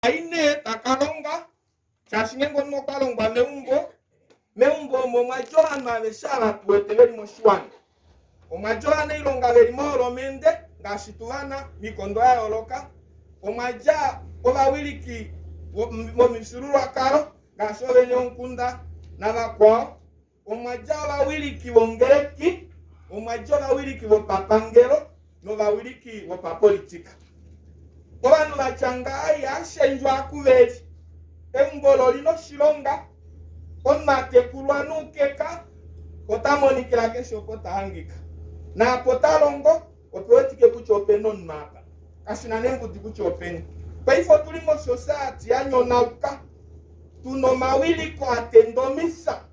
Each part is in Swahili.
aine takalonga chashingengo no kalonga meumbo mo majoran ma beshala tuetebeli moshwan o majoran ilonga beli moro mende ngashituana mikondo ya oloka o maja oba wiliki mo misururu akaro ngashole nyonkunda na bakwa o maja oba wiliki bongereki o maja oba wiliki bo papangelo no ba wiliki bo papolitika Obanu bachanga yashenjwa akubeli embolo lino shilonga onate kulwa nukeka otamonikila kesho potahangika na potalongo opewetike kuchope non mapa kashina nenguti kuchopeni paifo tulimo society yanyonauka tuno mawili ko atendomisa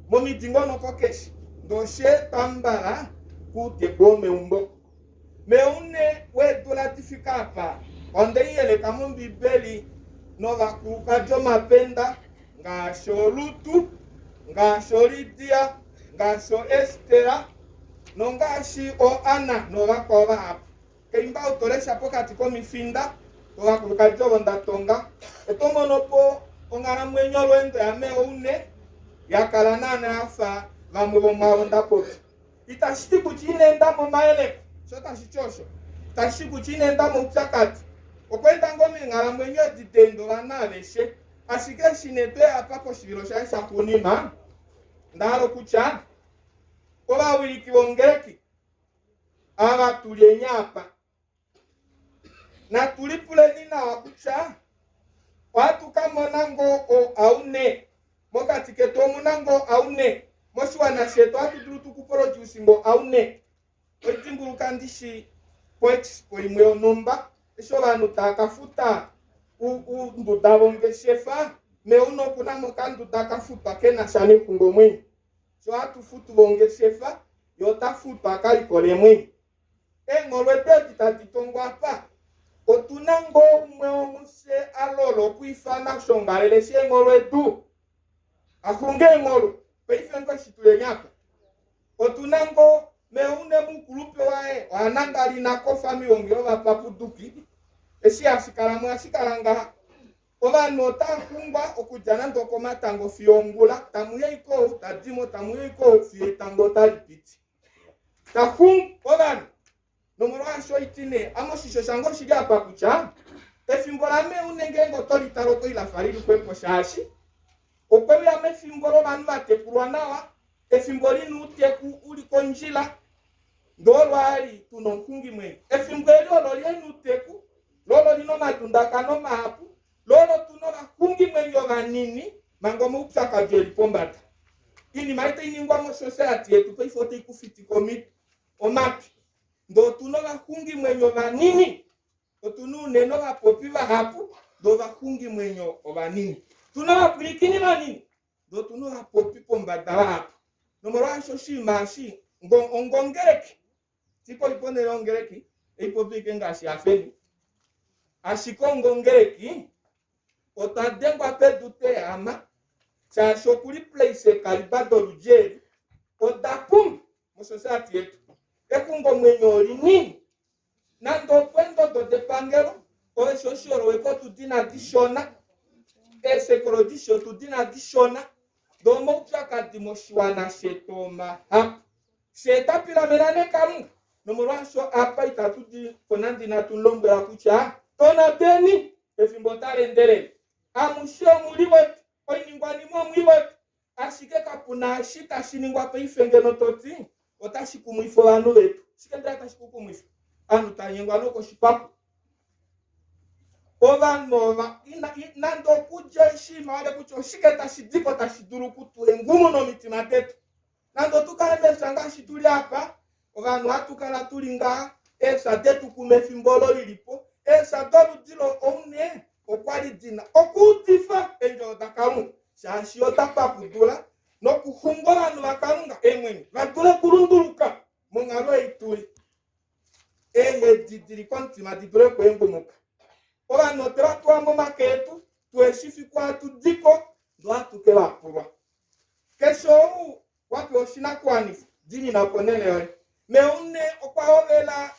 momidingono kokeshi ndoshe tambara kute bome umbo meune wedulatifika apa onde yele kama bibeli no bakuka jo mapenda nga sholutu nga sholidia nga so estera no ngashi o ana no bakoba hapo keimba utoresha pokati ko mifinda to bakuka jo bondatonga etomonopo ongara mwenyo lwendo ya meune yakala nana afa bamwe mabonda poto itashiti kuchinenda mu maele sota shichosho tashiti kuchinenda mu tsakati okwenda ngome ngala mwenye ditendo banaleshe ashike shinete apapo shibiro shaisha kunima ndalo kucha oba wiliki bongereki aba tulinyapa na tulipule nina wakucha watu kama nango o aune mokati keto munango aune moshwa na sheto watu turutu kuproduce ngo aune otimbulu kandishi poex ko imwe onomba esho bantu takafuta ndudabonge shefa me uno kuna mokandu takafuta kena shani kungomwe so atufutu bonge shefa yotafuta akalikole mwe engolwete titatitongo apa otunango umwe omuse alolo kuifana shongalele shengolwetu akunge ngolo peifenko shitulenyapa otunango meune mukulupe wae wanangali nako fami wongero bapapuduki esi asikalanga obano takungwa okujana ndoko matango fiongula tamuye iko tadimo tamuye iko fietango talipiti takung obano nomoro asho itine amoshisho shango shiri apa kucha efimbola meune ngengo tolitaro ko ila faridu kwepo shashi okwewe ame fimbolo banu batekulwa nawa efimboli nuteku uliko njila ndolwali tunonkungi mwe efimbweli ololi enuteku lolo lino matunda kano mapu lolo tuno bakungi mwenyo ganini mangomo upsaka jeli pombata ini maite iningwa mo society yetu pe ifote ikufiti komit omaki ndo tuno bakungi mwenyo ganini otunu neno bapopi bahapu ndo bakungi mwenyo obanini tuno baplikini banini ndo tuno bapopi pombata bahapu nomoro asho shimashi ngongereki tipo ipone ongereki ipopi ngashi afeni ashikongo ngereki otadengwa pedute ama cha shokuli place kalibado lujeri odapum mo society yetu ekungo mwenyori nini nando kwendo do depangero o social weko tudina dishona esekolodisho tudina dishona domo chaka dimoshwana shetoma hap sheta piramidane kamu nomorasho apa itatudi konandi na tulombo ya kucha tona teni efimbotare ndere amusho muliwe oiningwani mo mwiwe ashike kapuna ashita shiningwa pe ifengeno toti otashikumwifo banu betu shikendra tashikukumwifo anu tanyengwa noko shipapu obanova nando kuja shima wale kucho shiketa shidiko tashiduru kutu engumu no mitima tetu nando tukale besanga shituli hapa obanu atukala tulinga esa tetu kumefimbolo lilipo esa dolu dilo one okwali dina okutifa enjo dakamu shashio tapakudula no kuhungola no bakalunga emweni batule kurunduluka mongalo ituli didiri kontima dibure ko engomuka obanu tratwa mo maketu tueshifi kwa tudiko ndo atukela kurwa kesho watu oshina kwanifu dini na ponele meune okwaovela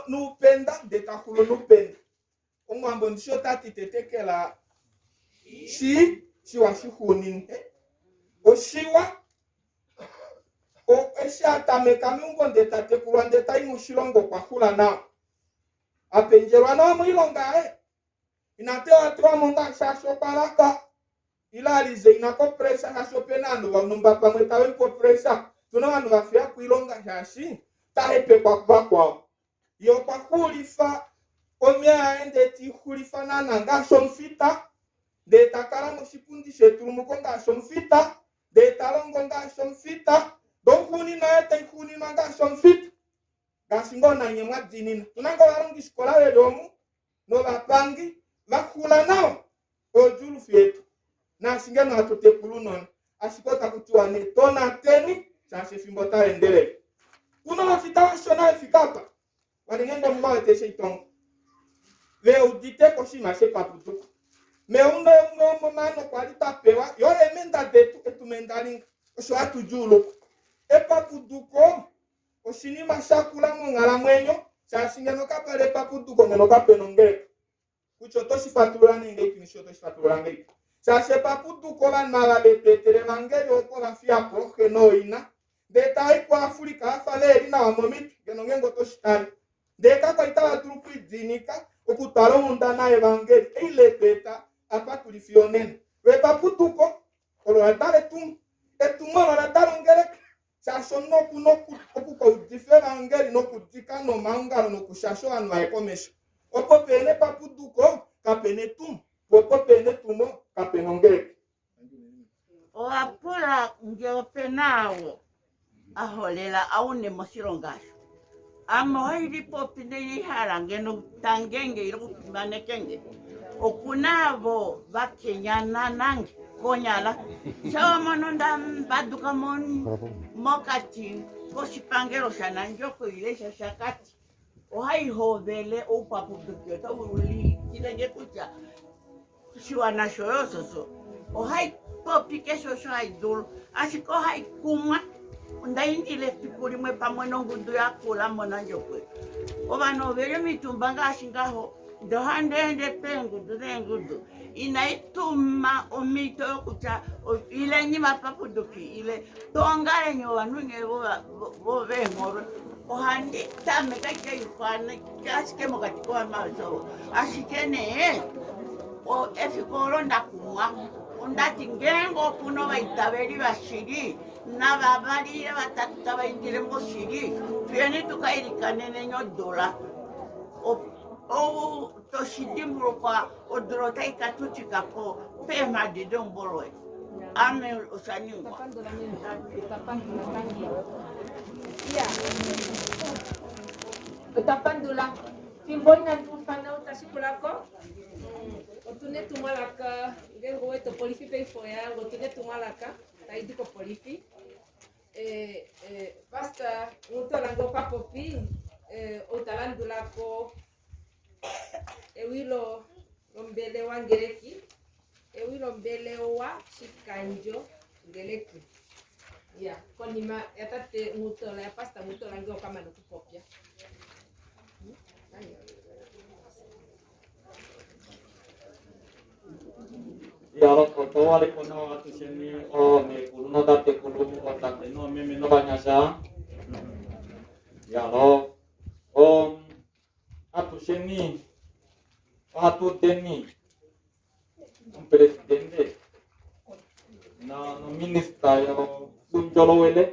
no upenda detakulo nupenda omwambo ndisho tati tetekela shiwa shihunine oshiwa o eshatameka miungo ndetatekulwa ndetaimo shilongo kwa hula nao apenjelwa nao mwilonga inatewa tuwa monga shasho baraka ilalize inako presa shasho penando wanumba pamwe tawe mpo presa tuna wanu wafia kuilonga shashi tahepe kwa kwao yo kwa kulifa omya aende ti kulifa nana ngasho mfita detakala mushipundi shetu mukonga ngasho mfita detalongo ngasho mfita donkuni na ete ikuni ngasho mfita gasingo na nyemwa dinina tunanga warungi shikola wedomu no bapangi bakula nao ojulu fietu na singeno atotekulu non asikota kutuane tona teni chanse fimbota endele kuna wafita washona efikapa walingendo mbawe teshe itongo ve udite koshima se paputuku me uno mano kwalita pewa yo emenda detu etumendalinga osho atujulu epaputuko oshinima shakula mongala mwenyo shashingeno kapale paputuko ngeno kapenongele kucho toshifatulula nenge ikinisho toshifatulula nenge shashe paputuko banala betetere bangeli oko bafiapo genoina deta iko Afrika afaleri na wamomitu ngeno ngengo toshitali deka kwa itawa turupu idzinika okutalo mundana evangeli eile peta apa tulifionene we paputuko olo etale tum etumono na talongele shasho noku okuko udifera angeli noku dika no mangalo noku shasho anu aekomesho opo pene paputuko kapene tum opo pene tumo kapenongele o apura ngeo penawo aholela aune mosirongasho amohiri popine iharange no tangenge iro manekenge okunavo bakenyana nange konyala chawa mononda baduka mokati koshipangelo shananjoko ilesha shakati ohai hovele upapudukyo ta uli kilenge kucha shiwana shoyososo ohai popike shosho haidulu ashiko hai kumwa ndaindile pikulimwe pamwe nongundu yakula monanjokwe obano vele mitumba ngashingaho ndohandende pengudu nengudu inaituma omito yokucha ile nyima papuduki ile tongale nyo wanunge bo vengoro ohandi tameka kayukwana kashike mokati kwa mazo ashikene o efikolo ndakumwa ondati ngengo kuno baitabeli bashiri na babali batatu tabaindire moshiri tuyeni tukairikanene nyo dola o toshidimburo kwa odrota ikatuchika ko pema didomboloe ame osaningwa utapandula timbona tufana utashikulako otune tumalaka ngengo weto polifi pe foya otune tumalaka taidiko polifi basta utolango papopi utalandulako ewilo lombele wa ngereki ewilo mbele wa shikanjo ngereki ya konima yatate mutola ya pasta mutola ngeo kama nokupopya ya roto wale kono atuseni o me kuno date kuno otate no meme no banyasa ya ro atuseni atuteni un presidente no ministra yo sunjolo wele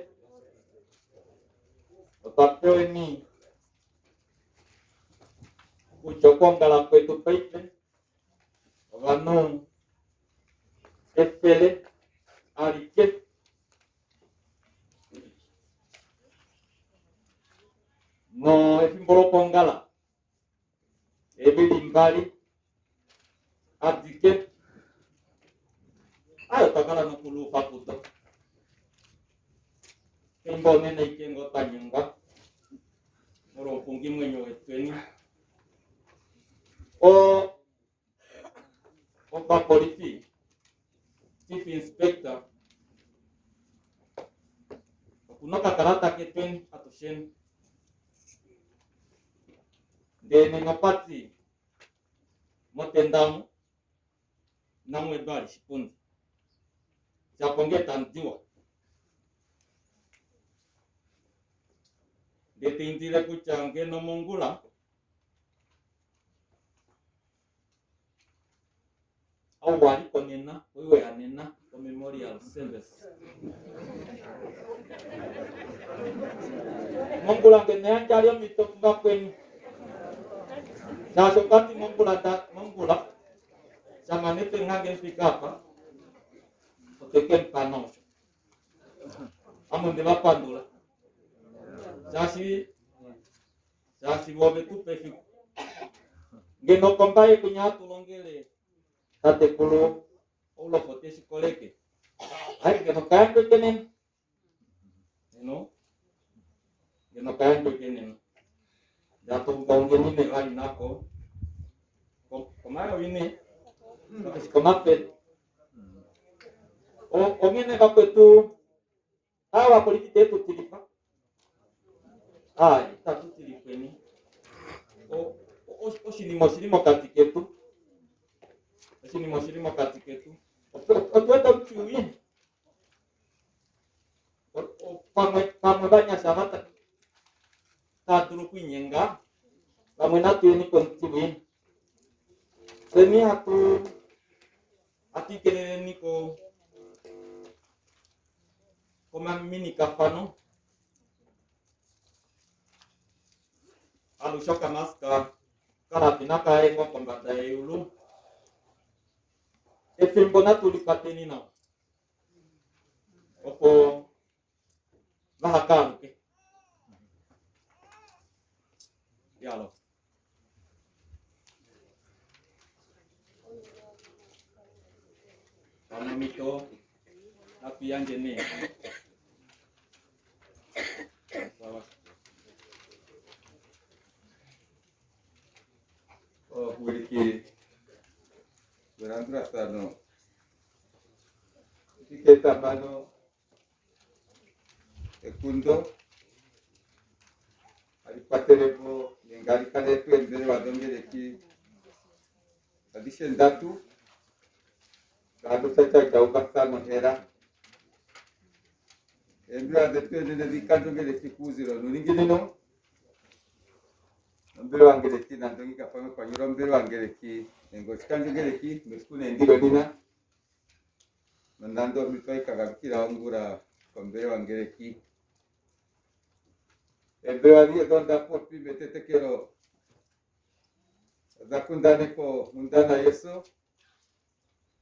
otate ni uchokonga kwetu peite vanu efele arike no efimbolo pongala ebilimbali adike ayo takala no kulu fakuto embo nene ikengo tanyunga moro pungi mwenyo etweni o polifi chief inspector kunoka karata ketwen atushen de nengapati motendamu namwe bali shipundi japongeta ntiwa detindile kuchange no mongula au wali konena wewe anena kwa memorial service mongula ngene jali mitokumba kweni sasa kati mongula sama nete ngage fikapa oteke panos amonde la pandula sasi wobe tu pefi ngeno kombaye kunya tulongele tate kulo ulo potesi koleke ai ngeno kando kenen ngeno kando kenen dato ngongeni ne gai nako komayo ini kasi komapet o ngene kapetu awa politite tu tilipa tatu tilipeni o sinimo katiketu sinimo katiketu otweta mchuwi pamwe banya sabata taturu kuinyenga pamwe natu ni kontiwi semi hatu atikele niko koma mini kafano alu shoka maska karatina kae kwa kombata yulu efimbo natuli pateni na opo bahakaluke yalo mito api yang jenis Porque durante tratando que tamanho kundo ali paterebo ngali kale twendele wadongele ki adisendatu kado sacha jaubata mahera embra de twendele dikadongele ki kuziro ningilino mbele wangele ki nandongi kapame kwa nyuro mbele wangele ki ngo chikandongele ki meskune ndilo nina mandando mitoi kagakira ongura kwa mbele wangele ki Ebrewaria donda popi betete kero zakundane ko mundana Yesu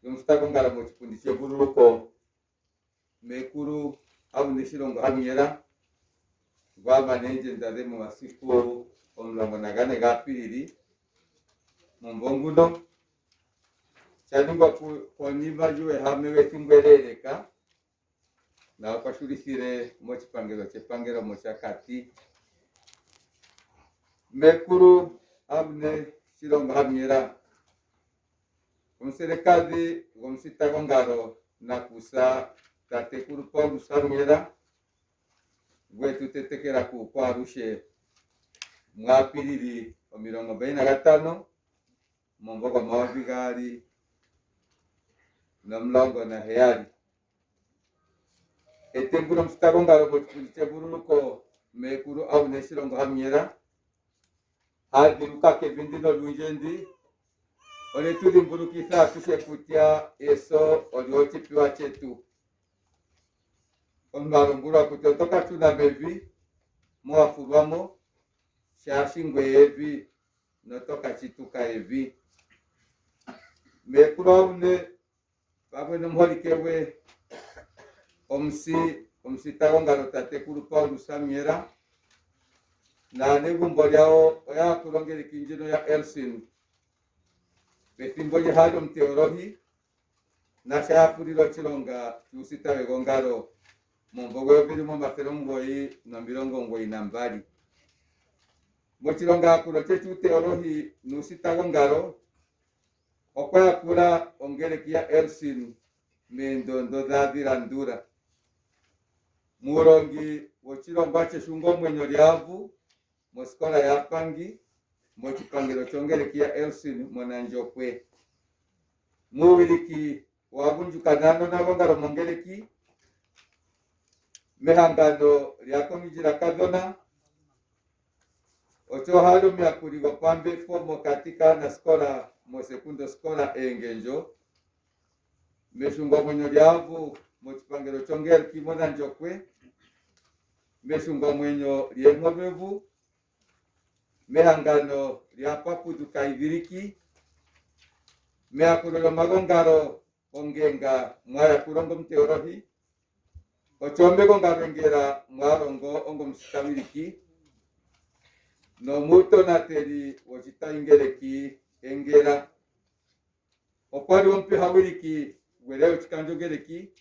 yumstako ngara mochipundishe burulu ko mekuru au nishirongo hamiera baba nenje ndade mu masiku omlango nagane gapiriri mumbongudo chanunga ko niba juwe hamewe tingwerereka na kwashurisire mochipangero mochakati mekuru amne shirongo hamiera umserekazi gomsita ngaro na kusa tatekuru Paul Samiera gwetu tetekera ku kwa rushe mwapiriri omirongo 45 mombogo mawabigari na mlongo na heari etemburo msitago ngaro mochipundishe burunuko mekuru amne shirongo hamiera hadi lukake vindino lunjendi ole tudi mburukisa tushe kutia eso oliochi piwa chetu onmarungura kutotoka tuna bevi muafurwamo shashingwe evi notoka chituka evi mekura une babwe nomholikewe omsitagongaro tatekuru Paul Samiera na negumbo lyao oya kulongele kinjino ya Elsin betimboje hado mteorohi na shafuriro chilonga tusitawe gongaro mombogo yobiri mo maferongoi na mirongo ngoi nambali mochilonga kulo chechu teorohi nusitago ngaro okwaya kula ongele kia Elsin mendondo dhadirandura murongi wochilomba cheshungo mwenyo lyavu moskola ya pangi mochipangiro chongelekia Elsin Mwananjokwe muwiliki wabunjukanano nalongalo mongeleki mehangano lyakomijila kadhona ocho halo myakuliwa pambe fomo katika na skola mo sekundo skola engenjo meshungwa mwenyo lyavu mochipangiro chongeleki Mwananjokwe meshungwa mwenyo lyeng'obevu mehangano lya papuduka iviriki meakulolo magongaro ongenga mwaya kulongo mteorohi ochombe gongaro ngera mwarongo ongo msikamiliki no muto nateli wochita ingeleki engera okwali ompe hawiliki weleo chikanjogeleki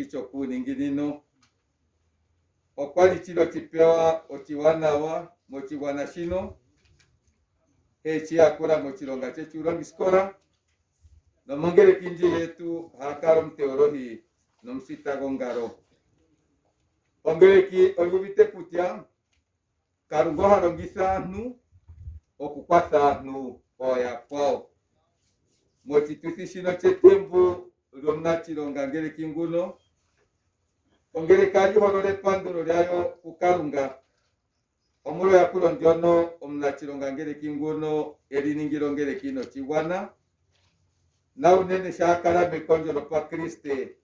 chokuninginino okwali chilo chipewa ochiwanawa mochiwana shino echi akula mochilonga chechulongiskola nomongele kinji yetu hakalo mteorohi nomsitago ngaro ongeleki oyubite kutya karungo halongisa anu okukwasa anu oya kwao mochitusi shino chetembu lomnachilonga ngeleki nguno ongelekaji holole pandulo lyayo kukalunga omulo yakulo ndyono omunachilonga ngeleki nguno eliningilo ngeleki no chiwana na unene shakala mekonjolo pa Kriste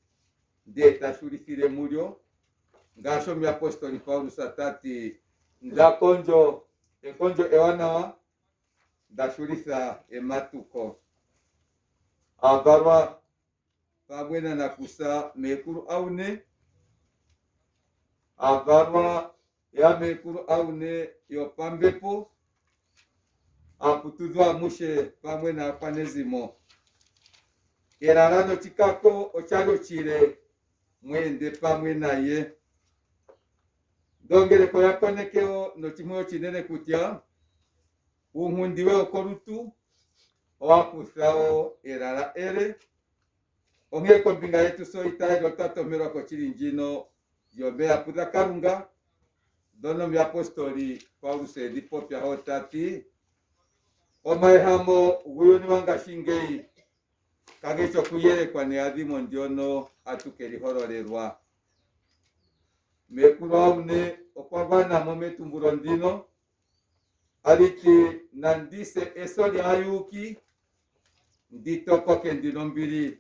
ndeta shulifile mulyo ngasho mi apostoli Paulus atati ndakonjo ekonjo ewanawa ndashulisa ematuko agarwa pabwena na kusa mekuru aune agarwa ya mekuru aune yo pambepo akutuzwa mushe pamwe na panezimo erarano chikako ochalo chile mwende pamwe naye dongeleko yakonekeo no chimwe chinene kutya unhundiwe okolutu owakusao erara ere ongeko mbinga yetu so itayo tatomerwa ko chilinjino yobe apuza karunga dono mi apostoli Paulus edipopya hotati omaehamo uyuni wangashingei kagecho kuyerekwa ne adhimo ndiono atukelihololelwa mekulu aune okwabana mometumburo ndino aliti nandise eso lyayuki nditokoke ndino mbili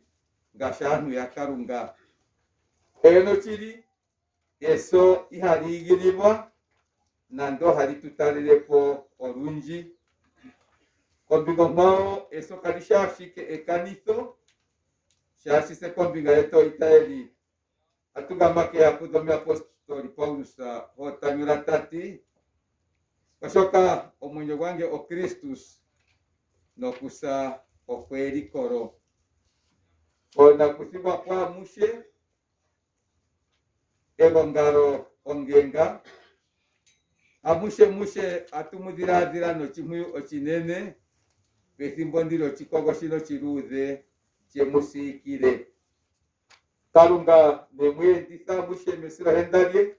ngashanu yakarunga eno chili eso ihaligilibwa nando halitutalilepo olunji kombingo mwao eso kalishashike ekaniso shashise kombinga yeto itaeli atugamake yakuzome apostoli Paulus hotanyula tati kashoka omwenyo gwange o Kristus nokusa okwelikolo ona kusibwa kwa mushe egongaro ongenga amushe atumuzirazira no chimwe ochinene pethimbo ndilo chikogo shino chiruze chemusikile kalunga nemwendisa mushe mesira hendalye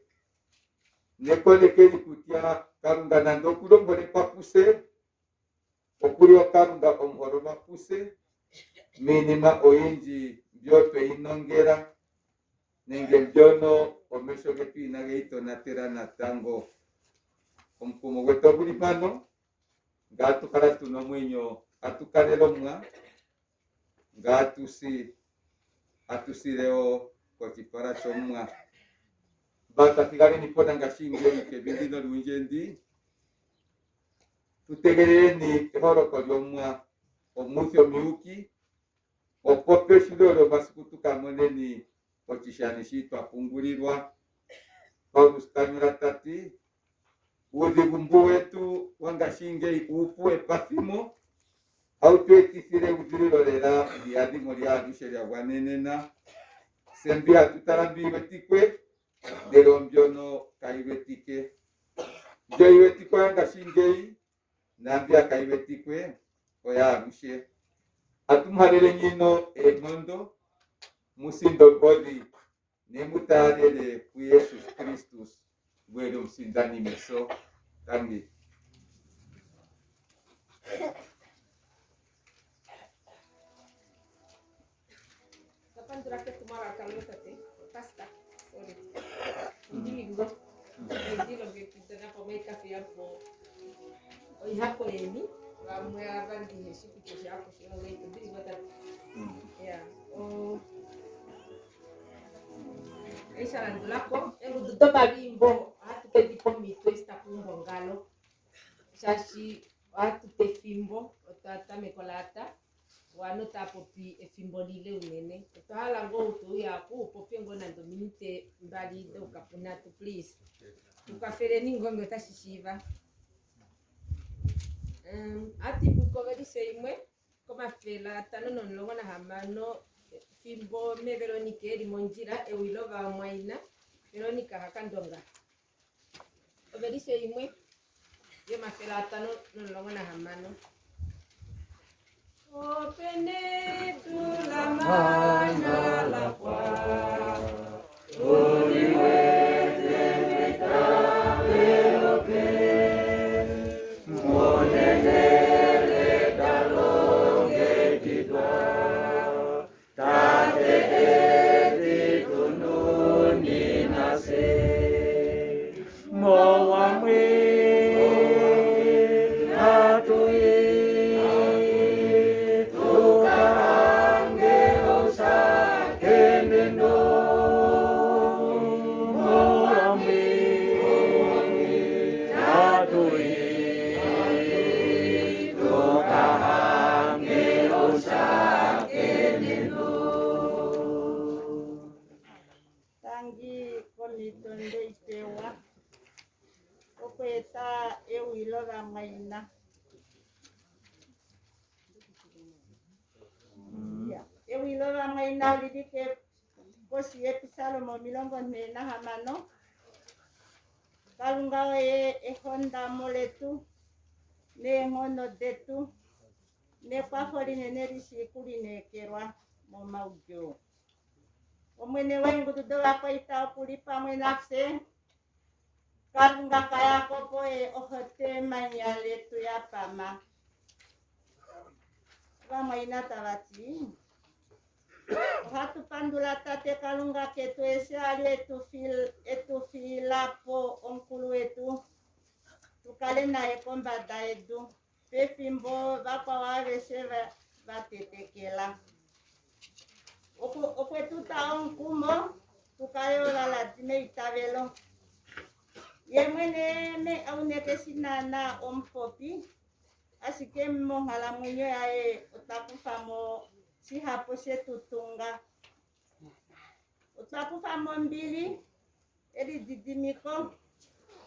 nekonekeli kutya kalunga nando kulongole papuse okulio kalunga omhoro mapuse minima oyinji byoto inongera nenge mbyono omesho getu inageyitonatela natango omukumo gwetu oguli mpano ngatukala tuno mwenyo atukalelomwa atusileo kochipala chomwa batafigaleni pona ngashingeyi kebindino lunjendi tutegeleni eholoko lyomwa omuthi omiuki opope shilolo masiku kamoneni ochishani shitwa pungulilwa Paulus kanyula tati udhigumbu wetu wangashingeyi upu epafimo autuetisile uzililolela liadhimo lyadushe lyagwanenena sembi atutalambiwe tikwe ndelo mbyono kaiwetike njo iwetiko yangashingeyi nambi akaiwetikwe oyagushe atumuhalele nyino eng'ondo musindo godi nemutalele ku Yesu Kristus gwele musindani meso tangi Kapan terakhir kemarin kalau tadi pasta, sorry. Hindi linggo. Hindi lagi kita na pamay kafe hapo. O hapo yemi. Vamos a ver que Jesús que se ha puesto en el hindi linggo tadi. Ya. O esa la ndulako. Ego duto babimbo. Hatu te tipo mito esta kumbo ngalo. Sashi hatu te fimbo. Otata mekolata. Wano tapopi efimbo lile unene. Tohala ngo utu ya ku popi ngo na dominite mbali do kapunato please. Tukafere ni ngombe tashishiva. Ati bukoveri seimwe koma fela tano non longo na hamano fimbo me Veronica limonjira e wilova mwaina Veronica hakandonga. Overi seimwe ye mafela tano non longo na hamano. Opene tu la mana la kwa Uliwe temeta velope Monenele dalonge kidwa Tate eti tununi nase Moa mwe atoye Tonde itewa okweta ewilora maina ewilora maina lidike kosi episalo mo milongo nena hamano kalunga honda moletu ne ngono detu ne pafori ne risi kuline kerwa mo maujo omwene wengu tudola kwa ita kulipa mwenakse kalunga kaya kopo ohote manyale tu ya pama kama inatawati hatu pandula tate kalunga ketu esiali etu filapo onkulu etu tukale na ekomba daedu pefimbo bakwa wavese vatetekela okwetu taon kumo tukayo la time itavelo yemene me auneke sinana ompopi asike mongala mwenyo yae otakufamo si hapo se tutunga otakufamo mbili eri didimiko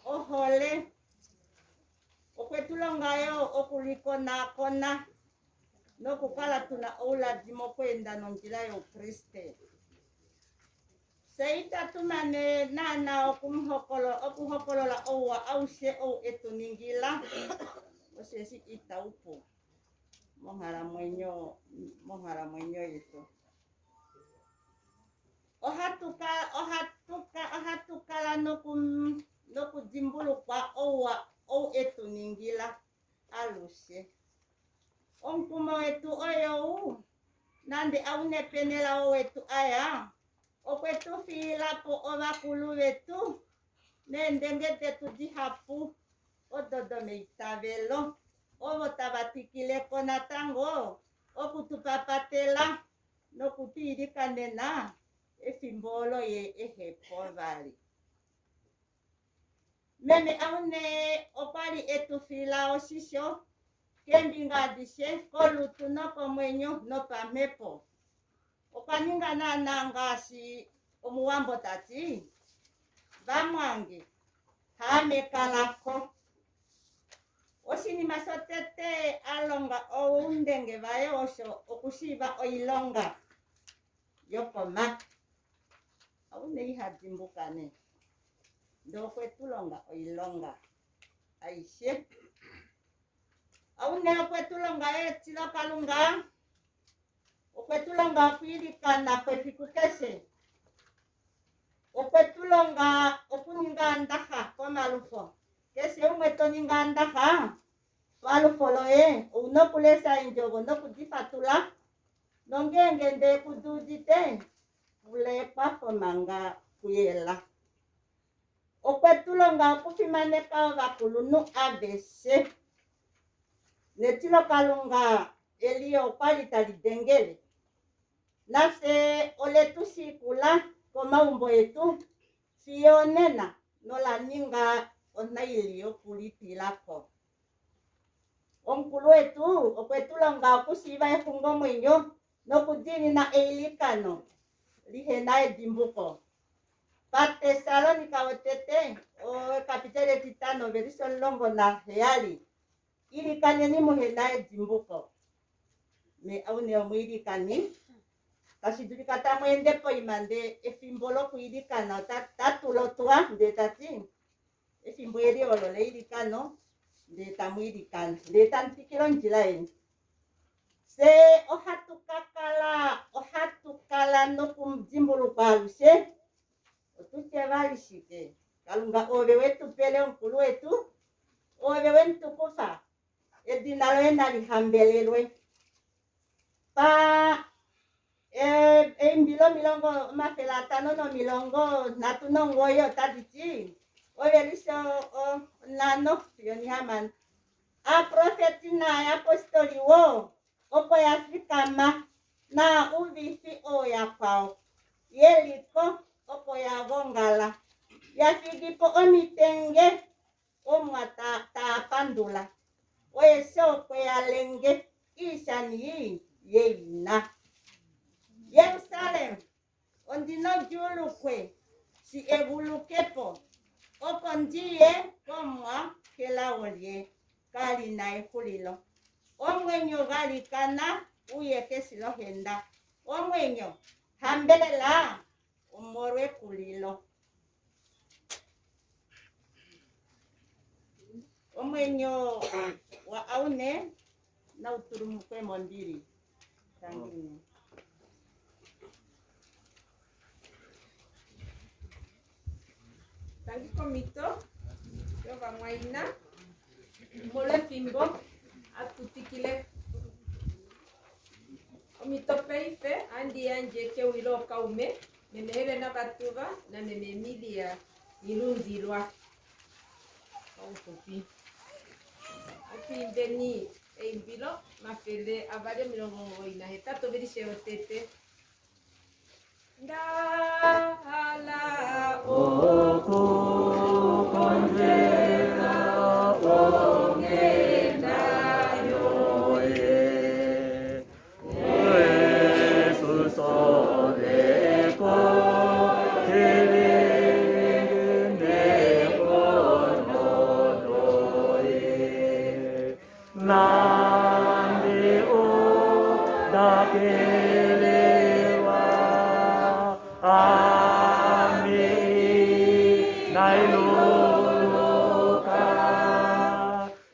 ohole okwetulongayo okuliko nakona nokukala tuna oula dimo kwenda nonjila yo Kriste seita tumane nana okuhokolola owa ause o etuningila osesi itaupo mohara mwenyo yetu ohatukala nokudimbulu kwa owa o etuningila aluse onkumo wetu oyo nande aunepenela wetu aya okwetu filapo ovakulu wetu nendenge tetu dihapu ododome itavelo ovo tavatikileko natango okutupapatela nokutwilikanena efimbolo ye ehepo vali meme aune opali etufila osisho kembinga dise kolutu nokomwenyo nopamepo okaninga nanangasi omuwambo tati vamwange hamekalako osinima sotete alonga oundenge vaye osho okushiva oilonga yokoma aune ihadimbukane ndokwetulonga oilonga aishe aune okwetulonga etilo kalunga okwetulonga kwilikana kwefikukese okwetulonga okuninga ndaha komalufo kese umwe toninga ndaha Palu foloe, uno kulesa injogo, no kudifatula. Nongenge nde kududite. Ule pafo manga kuyela. Okwetulonga kufimane kawa kulunu ABC. Netilo kalunga elio kwalita lidengele. Nase oletusi kula koma umbo etu. Fionena nola ninga ona ilio kulitilako. Onkulu etu okwetulonga kusiba efungo mwenyo. No kudini na eilikano. Lihena edimbuko. Pate Salonika otete o kapitele titano veriso longo na heali. Ili kane ni muhena edimbuko. Me aune omwili kani. Kasiduri kata mwende po imande efimbolo kuili kana tatulotua de tati. Efimbueri olole ili kano de tamwili kan. De tantikilo njilaeni. Se ohatu kakala no kumjimbulu paluse. Otuche valishike. Kalunga owe wetu pele onkulu wetu. Owe wentu kufa. Edinalo enali hambelelwe. Pa mbilo milongo mafelatano no milongo natunongo yo taditi. Owe liso nano yoni haman. A profeti na apostoli wo. Oko ya fikama na uvifi o ya pao. Yeliko oko ya gongala. Ya figipo omitenge omwata tapandula. Oye soko ya lenge ishani yeina. Yerusalem ondino julukwe si egulukepo. Oko ndiye komwa kela olie kali na ekulilo. Omwenyo gali kana uye kesilo henda. Omwenyo hambelela umorwe kulilo. Omwenyo wa aune na uturumukwe mondiri. Tangini. Tangi komito. Yova mwaina. Mole fimbo. Atutikile. Komito peife. Andi anje ke wilo kaume. Memehele na batuva. Na mememilia. Ilunzilwa. Kaukopi. Api mbeni. Eimbilo. Mafele. Avale milongo ina. Hetato verishe otete. Ndahala oko konjela ongenda yoe Yesu soleko telengende konodoe nande o dakelewa Ami nailuka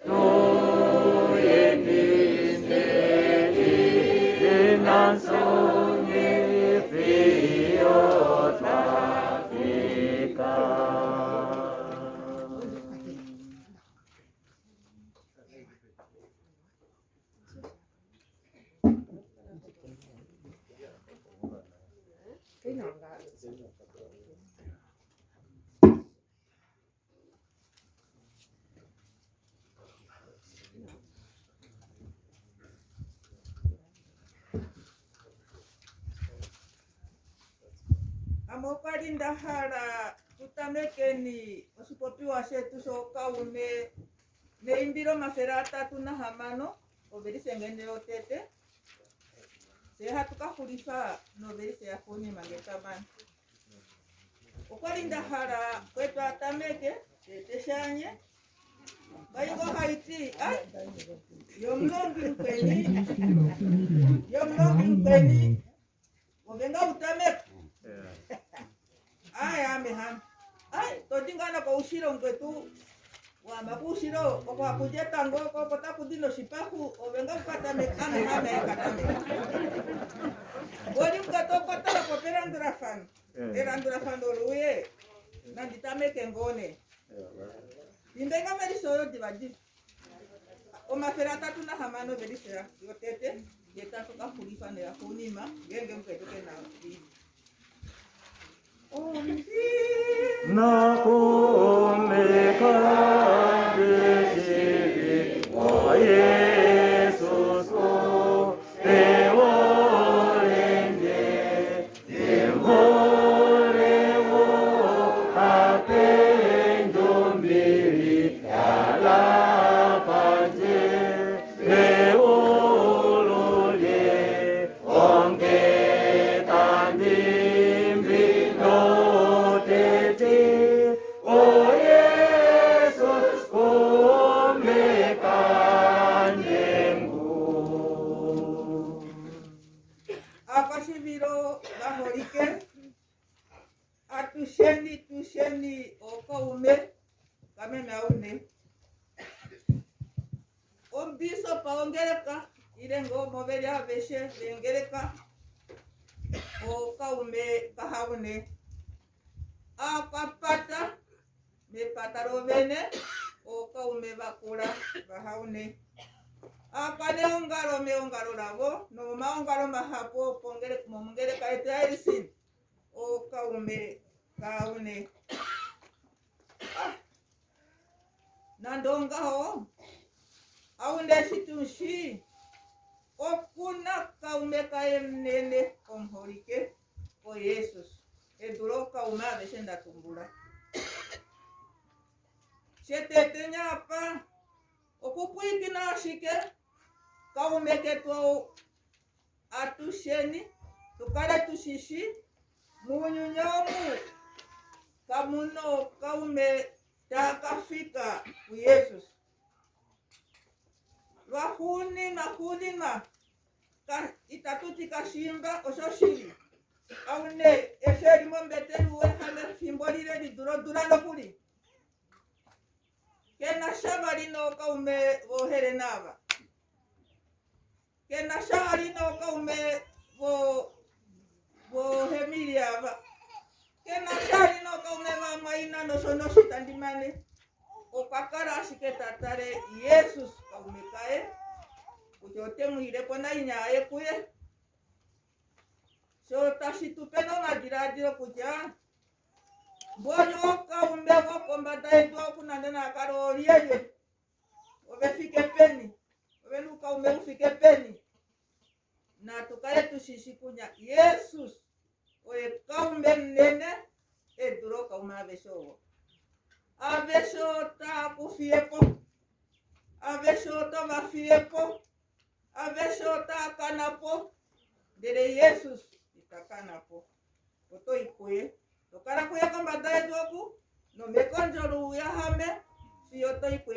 tuyenine inansonge fio trafika Amokari ndahara tutamekeni osipopi wasetu sokaume neimbiro maferata tunahamano oberi sengende otete seha tukahulifa noberi seha kuni mangetabani okwari ndahara kwetu atameke teteshanye bayigo haiti yomlongi mkweni obenga utameke aya mehan ai todingana ko ushiro ngwetu wa mabushiro kwa kujeta ngoko kota kudino shipaku obenga ukata mekane hame katame bodi mkato kota ko perandurafan erandurafan doluye nanditame kengone indenga meri soro dibaji Omafera tatu na hamano belisera yotete yetatu kakulifa ne akunima genge mpetuke na na kumeka bishiri o Jesus o devorende devorevo apendo mbiri yala panje devolole onge tandimbi no tete o Jesus kumeka nyengu akashibiro bahorike tusheni okaume kameme aune ombiso paongereka irengo mobeli aveshe vengereka okaume kahaune akapata mepatarovene okaume bakula bahaune apane ongaro meongaro lavo no maongaro mahapo pongere momongere kaitairisin okaume kaune nandonga ho aunde situshi okuna kaume kaemnene omhorike o Jesus eduro kaume aveshenda tumbula shetete nyapa okupuiki na shike kaume ketu atusheni tukale tushishi munyunyomu kamuno kaume takafika u Jesus lwahunima itatuti kashimba oshoshili aune esherimo mbeteluwe hame fimbolile lidulodulano kuli kena shaba lino kaume vohere nava kena shaba lino kaume vohemili ava kena shaba lino kaume vamwaina noshonoshitandimane okakara ashiketatare Jesus kaume kae kujote muhirepo na inyaye kuye so tashitupeno madiradiro kuja mbonyo kaume vokombata edu okunandena akarolieye ovefike peni ovenu kaume ufike peni na tukale tushishi kunya Jesus oye kaume mnene eduro kaume aveshovo aveshota kufiepo aveshota vafiepo aveshota kanapo dere Jesus itakanapo oto ikuye tokara kuye kombata edu oku no mekonjolu yahame fiyoto ikuye